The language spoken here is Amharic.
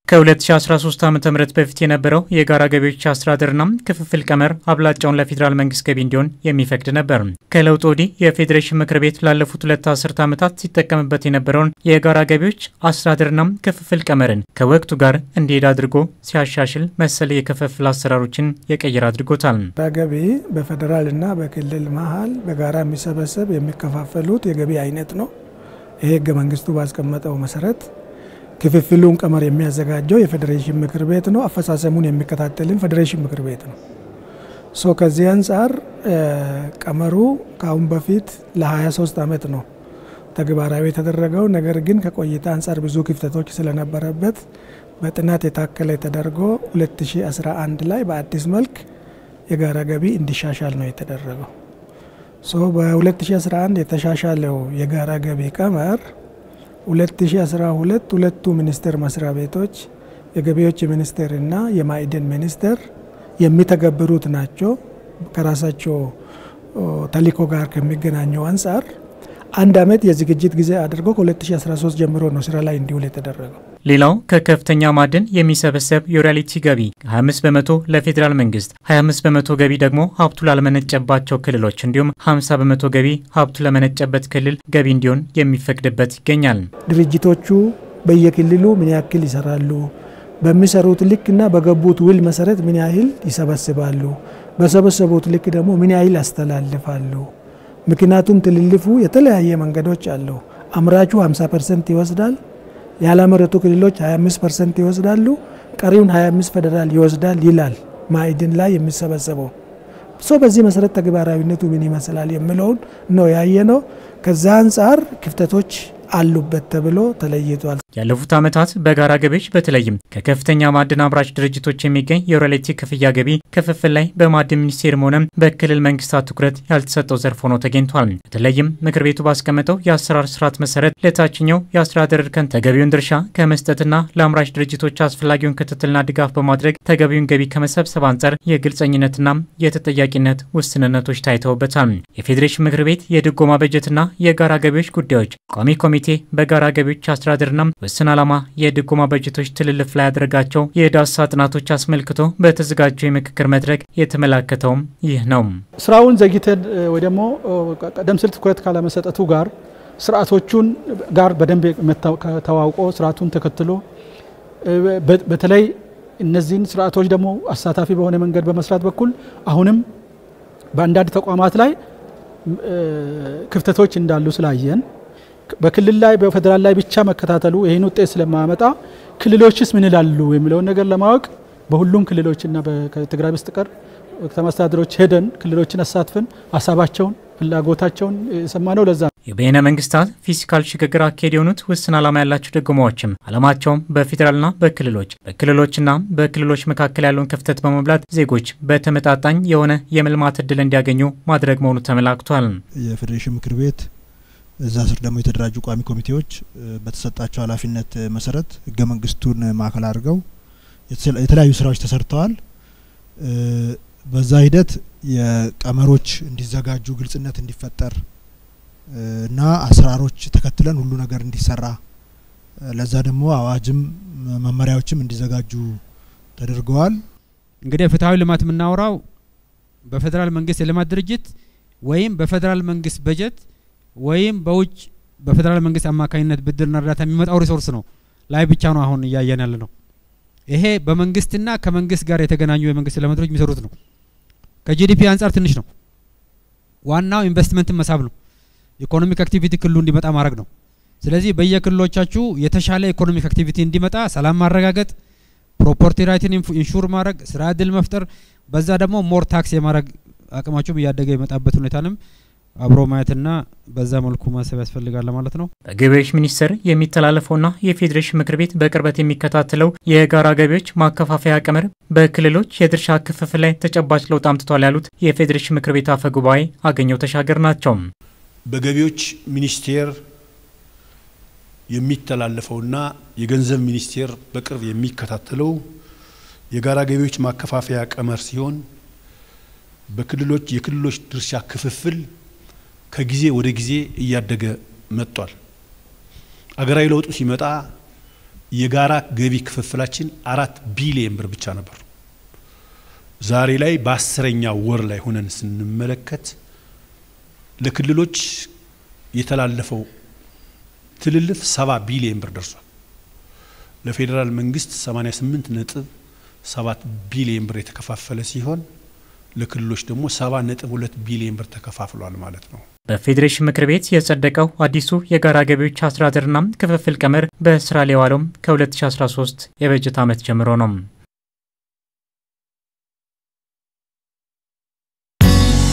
ከ2013 ዓ.ም በፊት የነበረው የጋራ ገቢዎች አስተዳደርና ክፍፍል ቀመር አብላጫውን ለፌዴራል መንግስት ገቢ እንዲሆን የሚፈቅድ ነበር። ከለውጥ ወዲህ የፌዴሬሽን ምክር ቤት ላለፉት 2 አስርት ዓመታት ሲጠቀምበት የነበረውን የጋራ ገቢዎች አስተዳደርና ክፍፍል ቀመርን ከወቅቱ ጋር እንዲሄድ አድርጎ ሲያሻሽል መሰል የክፍፍል አሰራሮችን የቀየረ አድርጎታል። ገቢ በፌዴራልና በክልል መሃል በጋራ የሚሰበሰብ የሚከፋፈሉት የገቢ አይነት ነው። ይሄ ህገ መንግስቱ ባስቀመጠው መሰረት ክፍፍሉን ቀመር የሚያዘጋጀው የፌዴሬሽን ምክር ቤት ነው። አፈጻጸሙን የሚከታተልን ፌዴሬሽን ምክር ቤት ነው። ከዚህ አንፃር ቀመሩ ካሁን በፊት ለ23 ዓመት ነው ተግባራዊ የተደረገው። ነገር ግን ከቆይታ አንፃር ብዙ ክፍተቶች ስለነበረበት በጥናት የታከለ ተደርጎ 2011 ላይ በአዲስ መልክ የጋራ ገቢ እንዲሻሻል ነው የተደረገው። በ2011 የተሻሻለው የጋራ ገቢ ቀመር 2012 ሁለቱ ሚኒስቴር መስሪያ ቤቶች የገቢዎች ሚኒስቴርና የማዕድን ሚኒስቴር የሚተገብሩት ናቸው። ከራሳቸው ተልዕኮ ጋር ከሚገናኘው አንፃር አንድ አመት የዝግጅት ጊዜ አድርጎ ከ2013 ጀምሮ ነው ስራ ላይ እንዲውል የተደረገው። ሌላው ከከፍተኛ ማዕድን የሚሰበሰብ የሮያሊቲ ገቢ 25 በመቶ ለፌዴራል መንግስት፣ 25 በመቶ ገቢ ደግሞ ሀብቱ ላለመነጨባቸው ክልሎች እንዲሁም 50 በመቶ ገቢ ሀብቱ ለመነጨበት ክልል ገቢ እንዲሆን የሚፈቅድበት ይገኛል። ድርጅቶቹ በየክልሉ ምን ያክል ይሰራሉ፣ በሚሰሩት ልክና በገቡት ውል መሰረት ምን ያህል ይሰበስባሉ፣ በሰበሰቡት ልክ ደግሞ ምን ያህል ያስተላልፋሉ። ምክንያቱም ትልልፉ የተለያየ መንገዶች አሉ። አምራቹ 50% ይወስዳል፣ ያላመረቱ ክልሎች 25% ይወስዳሉ፣ ቀሪውን 25 ፌደራል ይወስዳል ይላል ማዕድን ላይ የሚሰበሰበው። በዚህ መሰረት ተግባራዊነቱ ምን ይመስላል የሚለውን ነው ያየነው። ከዛ አንፃር ክፍተቶች አሉበት ተብሎ ተለይቷል። ያለፉት ዓመታት በጋራ ገቢዎች በተለይም ከከፍተኛ ማዕድን አምራች ድርጅቶች የሚገኝ የሮያሊቲ ክፍያ ገቢ ክፍፍል ላይ በማዕድን ሚኒስቴርም ሆነ በክልል መንግስታት ትኩረት ያልተሰጠው ዘርፍ ሆኖ ተገኝቷል። በተለይም ምክር ቤቱ ባስቀመጠው የአሰራር ስርዓት መሰረት ለታችኛው የአስተዳደር እርከን ተገቢውን ድርሻ ከመስጠትና ለአምራች ድርጅቶች አስፈላጊውን ክትትልና ድጋፍ በማድረግ ተገቢውን ገቢ ከመሰብሰብ አንጻር የግልጸኝነትና የተጠያቂነት ውስንነቶች ታይተውበታል። የፌዴሬሽን ምክር ቤት የድጎማ በጀትና የጋራ ገቢዎች ጉዳዮች ቋሚ ኮሚቴ በጋራ ገቢዎች አስተዳደርና ወሰን ዓላማ የድጎማ በጀቶች ትልልፍ ላይ ያደረጋቸው የዳሰሳ ጥናቶች አስመልክቶ በተዘጋጀው የምክክር መድረክ የተመላከተውም ይህ ነው። ስራውን ዘግይተን ወይ ደግሞ ቀደም ሲል ትኩረት ካለመሰጠቱ ጋር ስርዓቶቹን ጋር በደንብ ተዋውቆ ስርዓቱን ተከትሎ በተለይ እነዚህን ስርዓቶች ደግሞ አሳታፊ በሆነ መንገድ በመስራት በኩል አሁንም በአንዳንድ ተቋማት ላይ ክፍተቶች እንዳሉ ስላየን በክልል ላይ በፌደራል ላይ ብቻ መከታተሉ ይሄን ውጤት ስለማያመጣ ክልሎችስ ምን ይላሉ የሚለውን ነገር ለማወቅ በሁሉም ክልሎችና በትግራይ በስተቀር ከተማ አስተዳደሮች ሄደን ክልሎችን አሳትፈን ሀሳባቸውን ፍላጎታቸውን ሰማነው። ለዛ የበይነ መንግስታት ፊስካል ሽግግር አካሄድ የሆኑት ውስን ዓላማ ያላቸው ድጎማዎችም ዓላማቸውም በፌደራልና በክልሎችና በክልሎች መካከል ያለውን ክፍተት በመሙላት ዜጎች በተመጣጣኝ የሆነ የመልማት እድል እንዲያገኙ ማድረግ መሆኑ ተመላክቷል። የፌዴሬሽን ምክር ቤት እዛ ስር ደግሞ የተደራጁ ቋሚ ኮሚቴዎች በተሰጣቸው ኃላፊነት መሰረት ህገ መንግስቱን ማዕከል አድርገው የተለያዩ ስራዎች ተሰርተዋል። በዛ ሂደት የቀመሮች እንዲዘጋጁ ግልጽነት እንዲፈጠር እና አሰራሮች ተከትለን ሁሉ ነገር እንዲሰራ ለዛ ደግሞ አዋጅም መመሪያዎችም እንዲዘጋጁ ተደርገዋል። እንግዲህ ፍትሃዊ ልማት የምናወራው በፌደራል መንግስት የልማት ድርጅት ወይም በፌደራል መንግስት በጀት ወይም በውጭ በፌደራል መንግስት አማካኝነት ብድርና እርዳታ የሚመጣው ሪሶርስ ነው ላይ ብቻ ነው አሁን እያየን ያለ ነው። ይሄ በመንግስትና ከመንግስት ጋር የተገናኙ የመንግስት ልማቶች የሚሰሩት ነው። ከጂዲፒ አንፃር ትንሽ ነው። ዋናው ኢንቨስትመንትን መሳብ ነው። ኢኮኖሚክ አክቲቪቲ ክልሉ እንዲመጣ ማድረግ ነው። ስለዚህ በየክልሎቻችሁ የተሻለ ኢኮኖሚክ አክቲቪቲ እንዲመጣ ሰላም ማረጋገጥ፣ ፕሮፐርቲ ራይትን ኢንሹር ማድረግ፣ ስራ እድል መፍጠር፣ በዛ ደግሞ ሞር ታክስ የማድረግ አቅማቸውም እያደገ የመጣበት ሁኔታንም አብሮ ማየትና በዛ መልኩ ማሰብ ያስፈልጋል ማለት ነው። በገቢዎች ሚኒስቴር የሚተላለፈውና የፌዴሬሽን ምክር ቤት በቅርበት የሚከታተለው የጋራ ገቢዎች ማከፋፈያ ቀመር በክልሎች የድርሻ ክፍፍል ላይ ተጨባጭ ለውጥ አምጥቷል ያሉት የፌዴሬሽን ምክር ቤት አፈ ጉባኤ አገኘው ተሻገር ናቸው። በገቢዎች ሚኒስቴር የሚተላለፈውና የገንዘብ ሚኒስቴር በቅርብ የሚከታተለው የጋራ ገቢዎች ማከፋፈያ ቀመር ሲሆን በክልሎች የክልሎች ድርሻ ክፍፍል ከጊዜ ወደ ጊዜ እያደገ መጥቷል። አገራዊ ለውጡ ሲመጣ የጋራ ገቢ ክፍፍላችን 4 ቢሊዮን ብር ብቻ ነበር። ዛሬ ላይ በ10ኛው ወር ላይ ሆነን ስንመለከት ለክልሎች የተላለፈው ትልልፍ 7 ቢሊዮን ብር ደርሷል። ለፌደራል መንግስት 88.7 ቢሊዮን ብር የተከፋፈለ ሲሆን ለክልሎች ደግሞ 7.2 ቢሊዮን ብር ተከፋፍሏል ማለት ነው። በፌዴሬሽን ምክር ቤት የጸደቀው አዲሱ የጋራ ገቢዎች አስተዳደርና ክፍፍል ቀመር በስራ ላይ ዋለው ከ2013 የበጀት ዓመት ጀምሮ ነው።